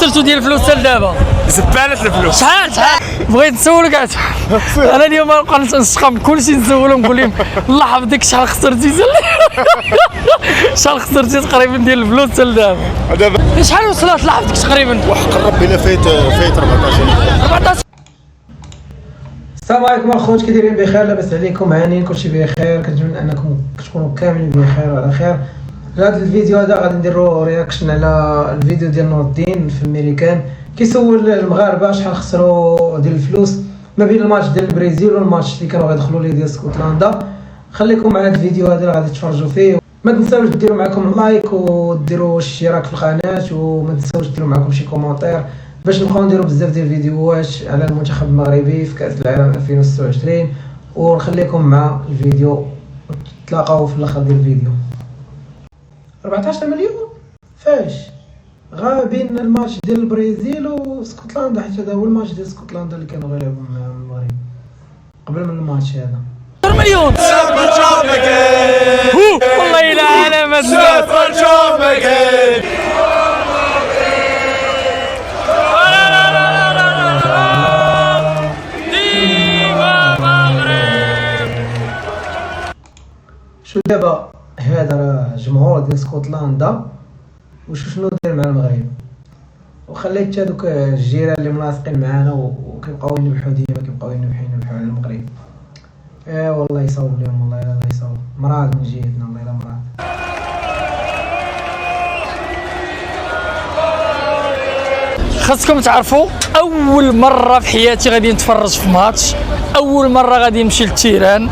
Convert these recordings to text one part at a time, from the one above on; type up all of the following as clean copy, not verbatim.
خسرتوا ديال الفلوس حتى لدابا؟ زبالت الفلوس. شحال بغيت نسولك انا اليوم بقيت نسقم كلشي نسولهم نقول لهم الله يحفظك شحال خسرتي شحال خسرتي تقريبا ديال الفلوس حتى لدابا؟ شحال وصلت الله يحفظك تقريبا؟ واحد قرب بينا فايت 14. السلام عليكم اخوات، كي دايرين؟ بخير؟ لاباس عليكم؟ عانين؟ كلشي بخير؟ كنتمنى انكم تكونوا كاملين بخير وعلى خير. في هذا الفيديو هذا غادي نديروا رياكشن على الفيديو ديال نور الدين في الميريكان كيسول المغاربه شحال خسروا ديال الفلوس ما بين الماتش ديال البرازيل والماتش اللي كانوا غيدخلوا ليه ديال اسكتلندا. خليكم مع هذا الفيديو هذا اللي غادي تفرجوا فيه. ما تنساوش ديروا معكم اللايك وديروا الاشتراك في القناه، وما تنساوش ديروا معكم شي كومونتير باش نبقاو نديروا بزاف ديال الفيديوهات على المنتخب المغربي في كاس العالم 2026. ونخليكم مع الفيديو، تلاقاو في الاخر ديال الفيديو. 14 مليون فاش بين الماتش ديال البرازيل واسكتلندا، حيت هذا هو الماتش ديال اسكتلندا اللي كانوا غيلعبوا مع المغرب قبل من الماتش هذا. 10 مليون والله الا على ما سمعت. شو دابا هذا راه جمهور ديال اسكتلندا شنو داير مع المغرب، وخليت هذوك الجيران اللي ملاصقين معانا وكيبقاو ينبحوا ديما كيبقاو ينبحوا على المغرب. والله يصاوب لهم، والله الله يصاوب. مراد من جهتنا، والله الا مراد. خاصكم تعرفوا اول مره في حياتي غادي نتفرج في ماتش، اول مره غادي نمشي للتيران،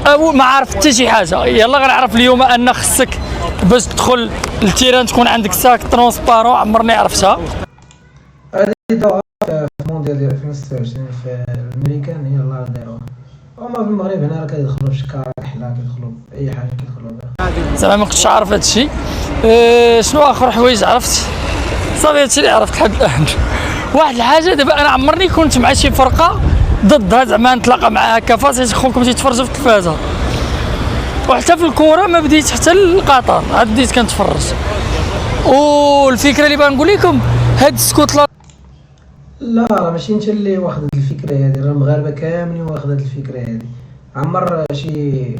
اول ما عرفت حتى شي حاجه. يلا غنعرف اليوم ان خصك باش تدخل للتيران تكون عندك ساك ترونسبارون، عمرني عرفتها. هذه دورة في المونديال ديال 2026 في الامريكان هي الله داروها. هما في المغرب هنا راه كيدخلوا في شكاره كحله، كيدخلوا اي حاجه كيدخلوا بها. زعما ما كنتش عارف هذا الشيء. شنو اخر حوايج عرفت؟ صافي هادشي اللي عرفت لحد الان. واحد الحاجه دابا انا عمرني كنت مع شي فرقه ضدها، زعما نتلاقى معاها كفاس خوكم تيتفرجوا في التلفازه، وحتى في الكره ما بديت حتى لقطر عاد بديت كنتفرج. والفكره اللي بغا نقول لكم هاد اسكتلندا لا راه ماشي انت اللي واخد هاد الفكره هادي، راه المغاربه كاملين واخد هاد الفكره هادي. عمر شي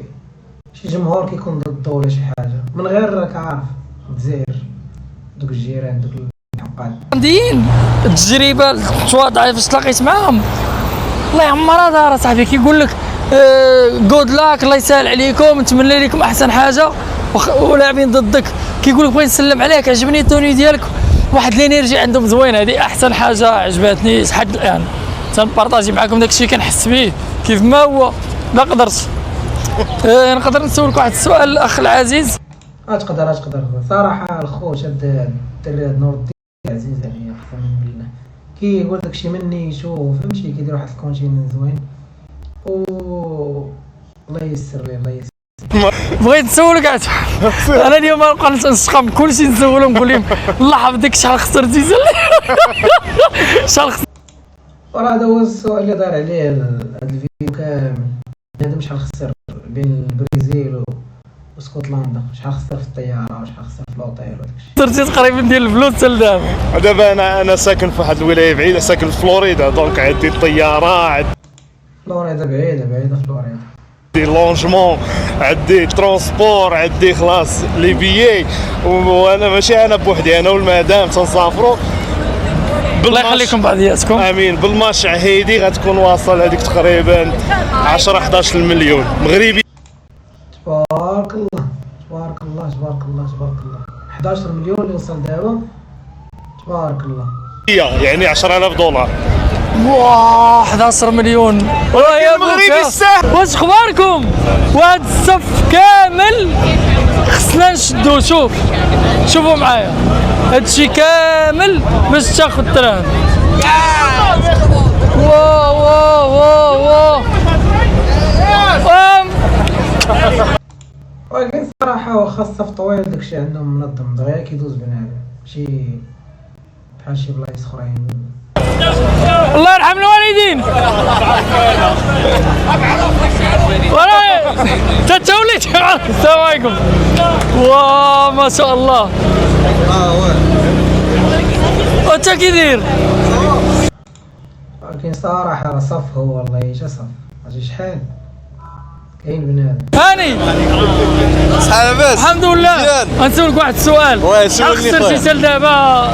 جمهور كيكون ضده ولا شي حاجه من غير راك عارف الجزائر دوك الجيران دوك الحقاد هولنديين. التجربه التواضع فاش تلاقيت معاهم الله يعمرها دار صاحبي، كيقول لك جود لاك، الله يسهل عليكم، نتمنى لكم احسن حاجه. ولاعبين ضدك كيقول لك بغيت نسلم عليك، عجبني التوني ديالك، واحد الانرجي عندهم زوين. هذه احسن حاجه عجبتني لحد الان، تنبارطاجي معكم داكشي كنحس به كيف ما هو. لا قدرت نقدر نسولك واحد السؤال الاخ العزيز؟ تقدر صراحه الخوت هاد الدري هاد نور الدين عزيز عليا قسما بالله. كيقول داكشي مني شوف فهمتي، كيدير واحد الكونتين زوين الله ييسر ليه الله ييسر. بغيت نسولك انا اليوم بقيت نسقم كلشي نسولهم نقول لهم الله يحفظك شحال خسرتي شحال وراه هذا هو السؤال اللي دار عليه هذا الفيديو كامل. بنادم شحال خسر بين البرازيل واسكتلندا، شحال خسر في الطياره وشحال خسر في الاوتيل وداكشي. خسرتي تقريبا ديال الفلوس حتى لدابا. دابا انا ساكن في واحد الولايه بعيده، ساكن في فلوريدا، دونك عندي الطياره، فلوريدا بعيده فلوريدا، عندي لونجمون، عندي ترونسبور، عندي خلاص لي بيي. وانا ماشي انا بوحدي، انا والمدام تنسافروا. الله يخليكم بعضياتكم. امين. بالماتش هيدي غتكون واصل هذيك تقريبا 10 11 مليون مغربي. تبارك الله 11 مليون اللي وصل دابا، تبارك الله. يعني 10,000 دولار. واه 11 مليون يا المغربي الساهل. واش اخباركم؟ وهذا الصف كامل خصنا نشدو. شوفوا معايا هادشي كامل باش تاخذ الدراهم. واو ولكن صراحه واخا الصف طويل داكشي عندهم منظم دغيا كيدوز بنادم، ماشي بحال شي بلايص اخرين. الله يرحم الوالدين. انت وليت. السلام عليكم. واه ما شاء الله. وانت كي داير؟ ولكن صراحة راه صف هو والله جا صف عرفتي شحال كاين بنادم. هاني صحة لاباس؟ الحمد لله. مزيان. غنسولك واحد السؤال. واه سولني خسرتي خويا. حتى دابا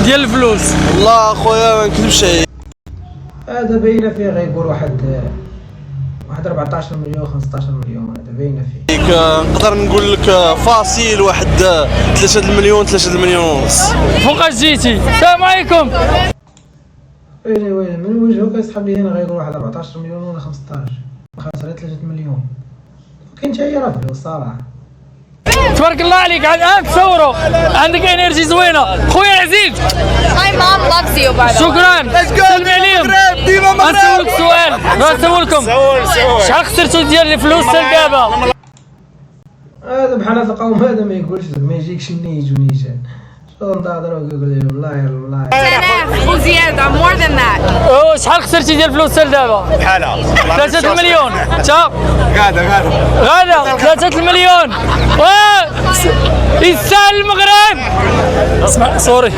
ديال الفلوس؟ والله خويا ما نكذبش عليك. هذا باينة فيه غيقول واحد 14 مليون 15 مليون هذا باينة فيه. نقدر نقول لك فاصيل واحد 3 المليون 3 المليون ونص. فوقاش جيتي؟ السلام عليكم. ويلي من وجهه كيسحب لي انا غيقول واحد 14 مليون ولا 15 خاص على 3 مليون. كاين حتى هي راه فلوس صراحة. تبارك الله عليك تصوروا عندك انرجي زوينه خويا العزيز. My mom loves you by the way. شكرا سلمي عليهم. غنسولك سؤال غنسولكم شحال خسرتوا ديال الفلوس دابا؟ هذا بحال هذا القوم هذا ما يقولش ما يجيكش نيج ونيجان شو نهضر ويقول لي والله 10,000 وزيادة more than that. شحال خسرتي ديال الفلوس دابا؟ بحالها 3 المليون. انت غادا غادا 3 المليون. يستاهل المغرب. اسمع سوري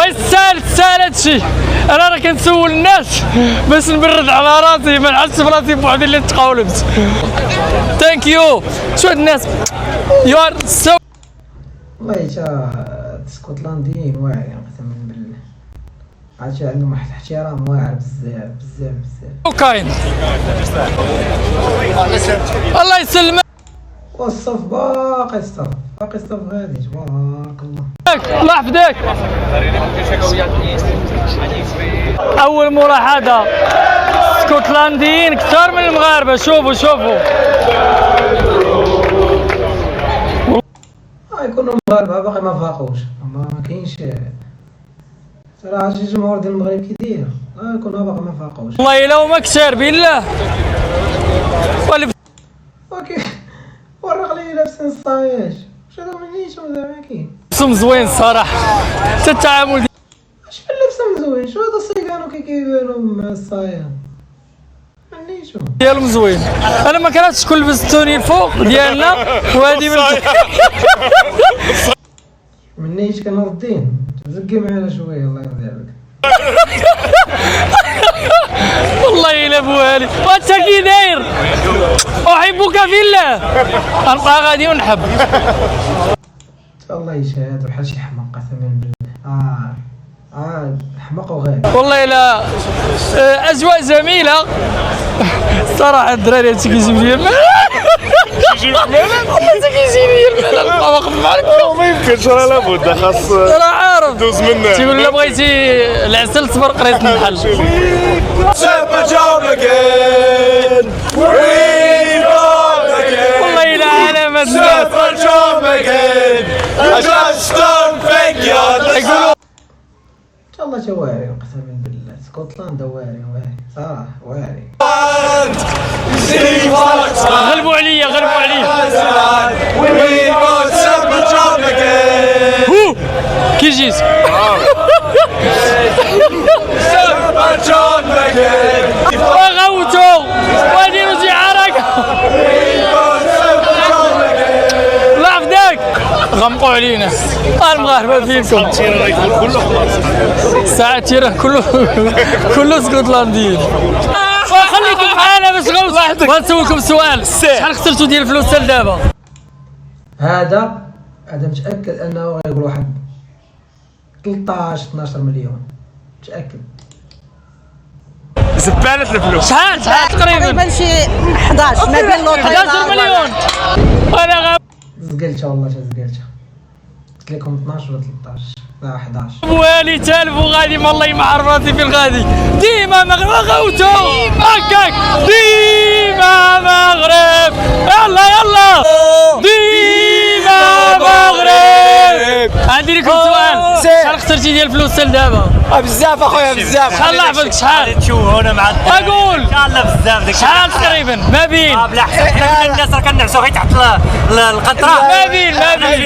يستاهل هادشي. انا راه كنسول الناس باش نبرد على راسي ما نحسش براسي بوحدي اللي تقاولبت. ثانك يو. شو هاد الناس يو ار سو والله تا اسكتلنديين واعرين قسما بالله عرفتي عندهم واحد الاحترام واعر بزاف بزاف بزاف. كاين الله يسلمك. والصف باقي الصف غادي تبارك الله. الله يحفظك. اول ملاحظه اسكتلنديين كثار من المغاربه. شوفوا يكونوا المغاربه باقي ما فاقوش ما كاينش صراحه شي جمهور ديال المغرب كي داير يكونوا باقي ما فاقوش. والله الا هما كثار بالله. اوكي ورق لي لابسين الصاياج واش هذا منيش زعما كاين لبسهم زوين الصراحه. حتى التعامل اش بحال لابسهم زوين شو هذا الصيغانو كيبانو مع الصايا منيشو ديالهم زوين. انا ما كرهتش شكون لبس التوني الفوق ديالنا وهذه من منيش كنور الدين زكي معنا شويه الله يرضي عليك. والله الا بوالي وانت كي داير؟ احبك في الله. غنبقى غادي ونحب. الله يشهد بحال شي حماق قسما بالله. حماق وغالي والله الا اجواء جميله صراحه. الدراري هادشي كيجيب لي الملل. والله كيجيب لي الملل واخا معاك. ما يمكنش راه لابد خاص راه عارف دوز منه. تيقول لا بغيتي العسل صبر قريت النحل. والله الا علامه الناس يقولوا الله تا واعرين قسما بالله اسكتلندا واعرين صراحه واعرين. غلبوا عليا هو كي جيت وغوتو وديروا شي حركه. الله يحفظك. غمقوا علينا المغاربه فيكم. ساعات تيرا كله اسكتلنديين. خليكم معانا باش غنسولكم سؤال. شحال خسرتوا ديال الفلوس حتى دابا؟ هذا متاكد انه غيقول واحد 13 12 مليون متاكد. زبالة الفلوس. شحال تقريبا شي 11 ما بين لوطيرة 11 مليون. انا زقلتها والله زقلتها قلت لكم 12 ولا 13 لا 11. والي تالف وغادي والله ما عرف راسي فين غادي. ديما مغرب غوتو هكاك ديما مغرب. يلا ديما مغرب. عندي لكم سؤال. شحال خسرتي ديال الفلوس حتى دابا؟ بزاف اخويا بزاف. شحال الله يحفظك شحال؟ تشوفوا هنا مع اقول ان شاء الله بزاف داك شحال تقريبا ما بين بلا حساب الناس راه كنعسوا غير تحت القطره ما بين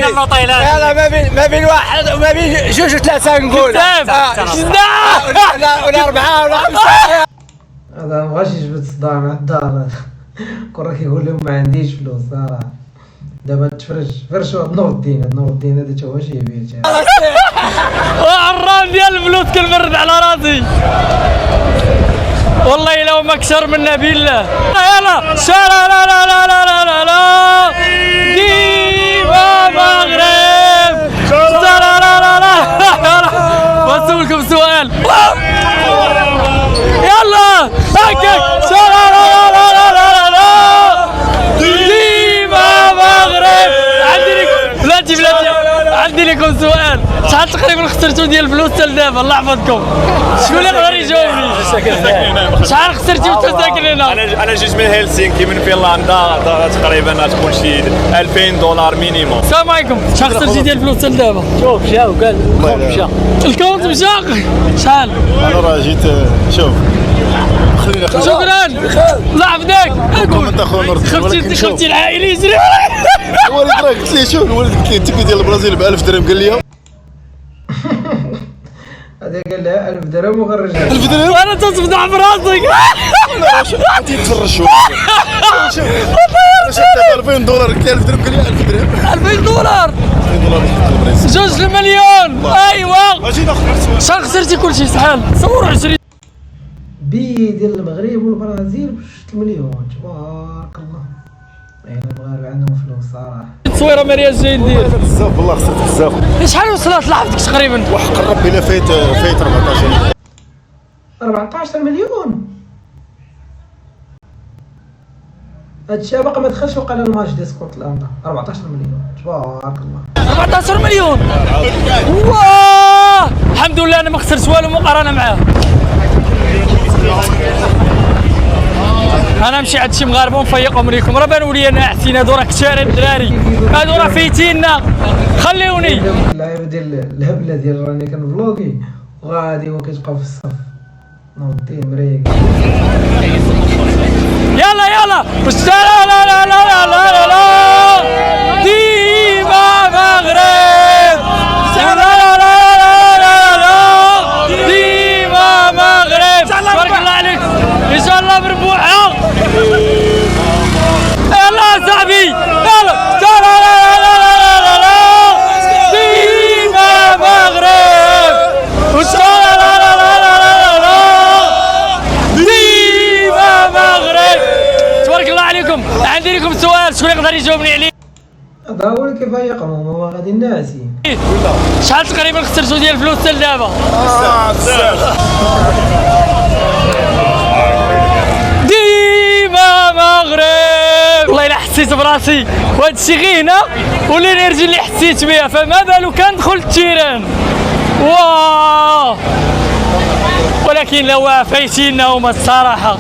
اللوطيلات. لا ما بين واحد وما بين جوج وثلاثه نقول. ولا اربعه ولا خمسه. هذا مبغاش يجبد صداع مع الدار كون كيقول لهم ما عنديش فلوس صراحه. دابا تفرج فرشوا نور الدين هذا تا هو شي بيت نرد على راسي والله لو ما كسر منا بالله. يلا شارع لا لا لا لا لا لا لا ديما مغرب لا لا لا لا. بسولكم سؤال يلا هكاك شارع لا لا لا لا لا ديما مغرب. عندي لكم سؤال، شحال تقريبا خسرتوا ديال الفلوس حتى لدابا؟ الله يحفظكم. شكون اللي يقدر يجاوبني؟ شحال خسرتي وانت ساكن هنا؟ انا جيت من هلسنكي من فنلندا تقريبا غتكون شي $2000 مينيموم. السلام عليكم. شحال خسرتي ديال الفلوس حتى لدابا؟ شوف مشاو قال الكونت مشى شحال؟ انا راه جيت شوف خلينا شكرا الله يحفظك. اقول خفتي العائله يجري الوالد راه قلت لي شوف الوالد قلت لي التيكي ديال البرازيل ب 1000 درهم قال لي هذا قال لها 1000 درهم وخرجها 1000 درهم وانا تصفدع براسك. غادي يتفرج شوف شوف $2000 قلت لي 1000 درهم قال لي 1000 درهم $2000 $2000 جوج المليون. ايوا شحال خسرتي كلشي شحال؟ صور 20 بي ديال المغرب والبرازيل ب 6 مليون. تبارك الله. يعني المغاربه عندهم فلوس صراحه. تصويره مرياج جاي ندير بزاف والله خسرت بزاف. شحال وصلت لحظتك تقريبا؟ وحق الرب الا فايت 14 مليون. هادشي باقي ما دخلش وقع له الماتش ديال اسكتلندا. 14 مليون تبارك الله. 14 مليون واه الحمد لله انا ما خسرت والو مقارنه معاه. انا نمشي عند شي مغاربه ونفيقهم ليكم. راه بانوا لي انا احسن. هادو راه كتار الدراري، هادو راه فايتيننا. خليوني اللعيبه ديال الهبله ديال راني كنفلوغي وغادي وكتبقى في الصف نوضي مريق. يلا يلا لا لا لا لا لا لا لا ديما مغرب لا لا لا لا لا ديما مغرب. تبارك الله عليك ان شاء الله مربوحه. يلا صاحبي يلا لا لا لا لا لا لا ديما مغرب ان شاء الله لا لا لا لا لا ديما مغرب. تبارك الله عليكم. عندي لكم سؤال، شكون يقدر يجاوبني عليه؟ هذا هو اللي كيفيقهم هما غادي ناسي. شحال تقريبا خسرتوا ديال الفلوس حتى لدابا؟ ديما مغرب. والله الا حسيت براسي وهذا الشيء غير هنا والانرجي اللي حسيت بها، فما بالو كندخل التيران. واه ولكن لو فايتينا هما الصراحه.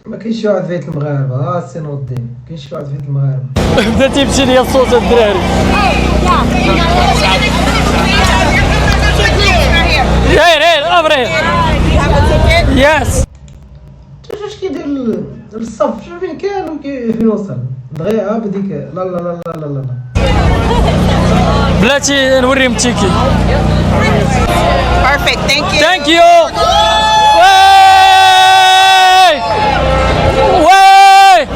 ما كاينش شي واحد فايت المغاربه. ها السي نور الدين كاين شي واحد فايت المغاربه. بدا تيمشي ليا الصوت الدراري. هير ابري يس. شوف اش كيدير الصف. شوف فين كان وفين وصل دغيا بديك. لا لا لا لا لا لا بلاتي نوريهم التيكي. Perfect. Thank you. ثانك يو. وي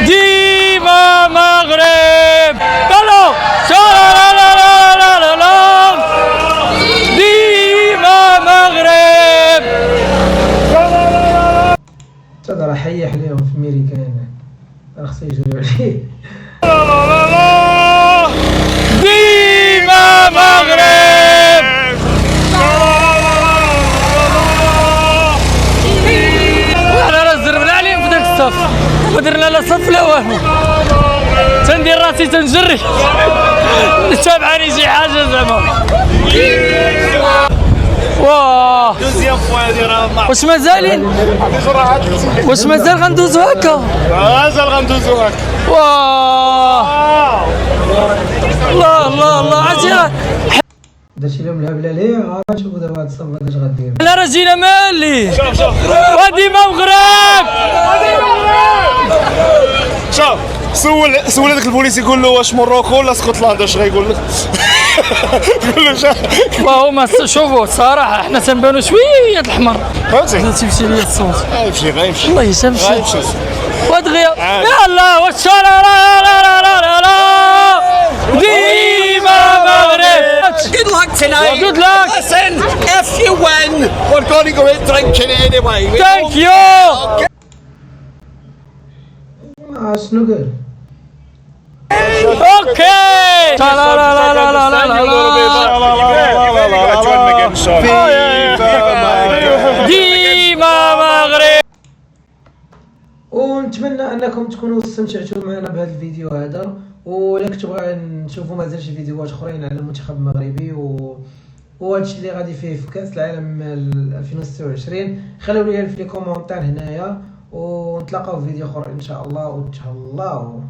ديما مغرب. الو لا لا لا لا لا لا ديما مغرب. هذا راه حيح عليهم في الميريكان راه خصو يجريو عليه. ديما مغرب. انا راه زربنا عليهم في ذاك الصف ما درنا لا صف لا والو. تندير راسي تنجري تابعني شي حاجه زعما. واه واش مازالين؟ واش مازال غندوزو هكا؟ مازال غندوزو هكا. واه الله الله الله عرفتي درتي لهم الهبله ليه. ها شوفوا دابا هاد الصف هذا اش غدير. لا راه جينا مالي. شوف وديما مغرب. شوف سول هذاك البوليس يقول له واش موروكو ولا اسكتلندا اش غيقول لك؟ يقول له وهما شوفوا الصراحه احنا تنبانوا شويه الاحمر. فهمتي؟ تيمشي ليا الصوت. غيمشي والله تمشي غيمشي. ودغيا يلا واش لا لا لا لا لا لا ديما مغرب. much. Good luck tonight. Good luck. Listen, if you win, we're going to go out drinking anyway. Thank you. شنو قال؟ اوكي. لا لا لا لا لا لا. ديما مغرب. ونتمنى انكم تكونوا استمتعتوا معنا بهذا الفيديو هذا، ولا كتبغى نشوفوا مازال شي فيديوهات اخرين على المنتخب المغربي وهذا الشيء اللي غادي فيه في كاس العالم 2026، خليو لي في لي كومونتير هنايا، ونتلاقاو في فيديو اخر ان شاء الله، وتهلاو.